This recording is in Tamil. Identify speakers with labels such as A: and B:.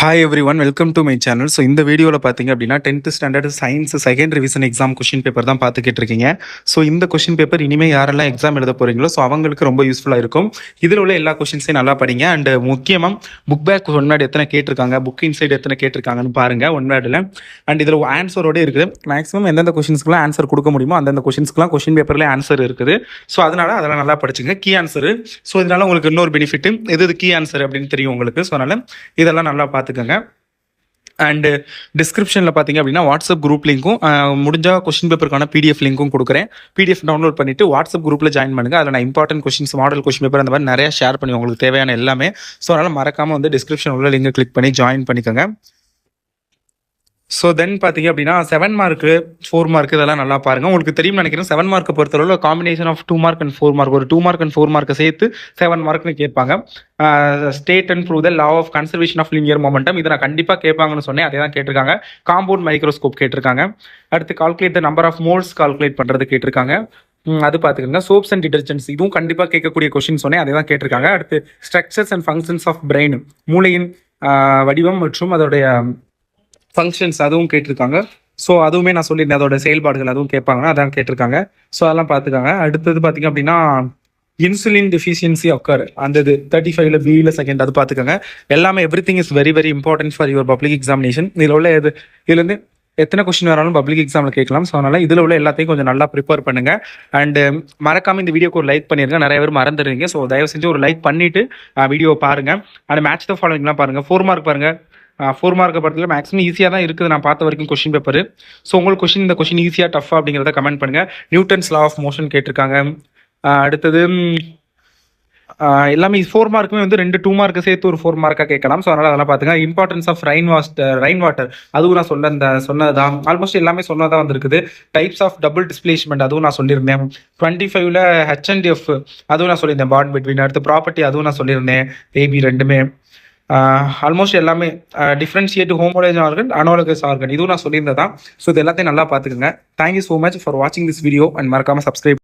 A: Hi every one, welcome to my channel. So இந்த வீடியோவில் பார்த்தீங்க அப்படின்னா 10th standard science second revision exam question paper தான் பார்த்துக்கிட்டு இருக்கீங்க. ஸோ இந்த கொஷின் பேப்பர் இனிமேல் யாரெல்லாம் எக்ஸாம் எழுத போகிறீங்களோ ஸோ அவங்களுக்கு ரொம்ப யூஸ்ஃபுல்லாக இருக்கும். இதில் உள்ள எல்லா கொஷின்ஸையும் நல்லா படிங்க. அண்ட் முக்கியமாக புக் பேக் ஒன் வேர்டு எத்தனை கேட்டிருக்காங்க, புக் இன்சைட் எத்தனை கேட்டிருக்காங்கன்னு பாருங்கள் ஒன் வேர்டில். அண்ட் இதில் ஆன்சரோடு இருக்குது. மேக்ஸிமம் எந்தெந்த கொஷின்ஸ்க்குலாம் ஆன்சர் கொடுக்க முடியுமோ அந்தந்த கொஷின்ஸ்க்குலாம் கொஷின் பேப்பர்லேயே ஆன்சர் இருக்குது. ஸோ அதனால் அதெல்லாம் நல்லா படிச்சுங்க. Key answer. ஸோ இதனால் உங்களுக்கு இன்னொரு பெனிஃபிட், எது கீ ஆன்சர் அப்படின்னு தெரியும் உங்களுக்கு. ஸோ அதனால் இதெல்லாம் நல்லா பார்த்துக்கோங்க. அண்டு டிஸ்கிரிப்ஷனில் பார்த்தீங்க அப்படின்னா வாட்ஸ்அப் குரூப் லிங்க்கும் முடிஞ்சால் கொஸ்டின் பேப்பருக்கான பிடிஎஃப் லிங்க்கும் கொடுக்குறேன். பிடிஎஃப் டவுன்லோட் பண்ணிவிட்டு வாட்ஸ்அப் குரூப்பில் ஜாயின் பண்ணுங்கள். அதில் நான் important questions, model question paper அந்த மாதிரி நிறையா ஷேர் பண்ணி உங்களுக்கு தேவையான எல்லாமே. ஸோ அதனால் மறக்காமல் வந்து டிஸ்கிரிப்ஷன் உள்ள லிங்கை கிளிக் பண்ணி ஜாயின் பண்ணிக்கோங்க. ஸோ தென் பார்த்தீங்க அப்படின்னா 7 மார்க்கு 4 மார்க் இதெல்லாம் நல்லா பாருங்கள். உங்களுக்கு தெரியும் நினைக்கிறேன். 7 மார்க்கை பொறுத்தளவு combination of 2 mark and 4 mark, ஒரு 2 மார்க் அண்ட் 4 மார்க்கை சேர்த்து 7 மார்க்னு கேட்பாங்க. State and prove the law of conservation of linear momentum, இதை நான் கண்டிப்பாக கேட்பாங்கன்னு சொன்னேன். அதே தான் கேட்டிருக்காங்க. காம்பவுண்ட் மைக்ரோஸ்கோப் கேட்டிருக்காங்க. அடுத்து calculate the number of moles calculate பண்ணுறது கேட்டிருக்காங்க. அது பார்த்துக்கோங்க. சோப்ஸ் அண்ட் டிடர்ஜென்ட்ஸ் இதுவும் கண்டிப்பாக கேட்கக்கூடிய கொஸ்டின் சொன்னேன். அதே தான் கேட்டிருக்காங்க. அடுத்து structures and functions of brain, மூளையின் வடிவம் மற்றும் அதோடைய ஃபங்க்ஷன்ஸ் அதுவும் கேட்டிருக்காங்க. ஸோ அதுவுமே நான் சொல்லியிருந்தேன், அதோட செயல்பாடுகள் அதுவும் கேட்பாங்கன்னா அதான் கேட்டிருக்காங்க. ஸோ அதெல்லாம் பார்த்துக்காங்க. அடுத்தது பார்த்தீங்க அப்படின்னா இன்சுலின் டெஃபிஷியன்சி அக்கர், அந்த இது 35ல பியில் செகண்ட், அது பார்த்துக்கோங்க. எல்லாமே every thing is very very important for your public examination. இதில் உள்ள இதுலேருந்து எத்தனை கொஸ்டின் வராலும் பப்ளிக் எக்ஸாமில் கேட்கலாம். ஸோ அதனால் இதில் உள்ள எல்லாத்தையும் கொஞ்சம் நல்லா ப்ரிப்பேர் பண்ணுங்கள். அண்டு மறக்காமல் இந்த வீடியோக்கு ஒரு லைக் பண்ணிடுங்க. நிறைய பேர் மறந்துடுவீங்க. ஸோ தயவு செஞ்சு ஒரு லைக் பண்ணிவிட்டு வீடியோ பாருங்கள். அண்ட் மேட்ச் த ஃபாலோவிங்லாம் பாருங்கள். 4 மார்க் பாருங்கள். 4 மார்க்கை படத்தில் மேக்ஸிமம் ஈஸியாக தான் இருக்குது நான் பார்த்த வரைக்கும் கொஸ்டின் பேப்பர். ஸோ உங்களுக்கு இந்த கொஸ்டின் ஈஸியாக டஃபா அப்படிங்கிறத கமெண்ட் பண்ணுங்கள். நியூட்டன்ஸ் லா ஆஃப் மோஷன் கேட்டிருக்காங்க. அடுத்தது எல்லாமே 4 மார்க்குமே வந்து 2 மார்க்கு சேர்த்து ஒரு 4 மார்க்காக கேட்கலாம். ஸோ அதனால் அதெல்லாம் பார்த்துங்க. இம்பார்ட்டன்ஸ் ஆஃப் ரெயின் வாட்டர் அதுவும் நான் சொன்னதான். ஆல்மோஸ்ட் எல்லாமே சொன்னதான் வந்துருக்குது. டைப்ஸ் ஆஃப் டபுள் டிஸ்பிளேஸ்மெண்ட் அதுவும் நான் சொல்லியிருந்தேன். 25ல் H&F அதுவும் நான் சொல்லியிருந்தேன். Bond between. அடுத்து ப்ராப்பர்ட்டி அதுவும் நான் சொல்லியிருந்தேன். ஏபி ரெண்டுமே ஆல்மோஸ்ட் எல்லாமே. டிஃப்ரென்ஷியேட் ஹோமோலஜ் ஆர்கன், அனாலகஸ் ஆர்கன் இதுவும் நான் சொல்லியிருந்ததான். ஸோ இது எல்லாத்தையும் நல்லா பார்த்துக்கோங்க. தேங்க்யூ ஸோ மச் ஃபார் வாட்சிங் திஸ் வீடியோ அண்ட் மறக்காமல் சப்ஸ்கிரைப்.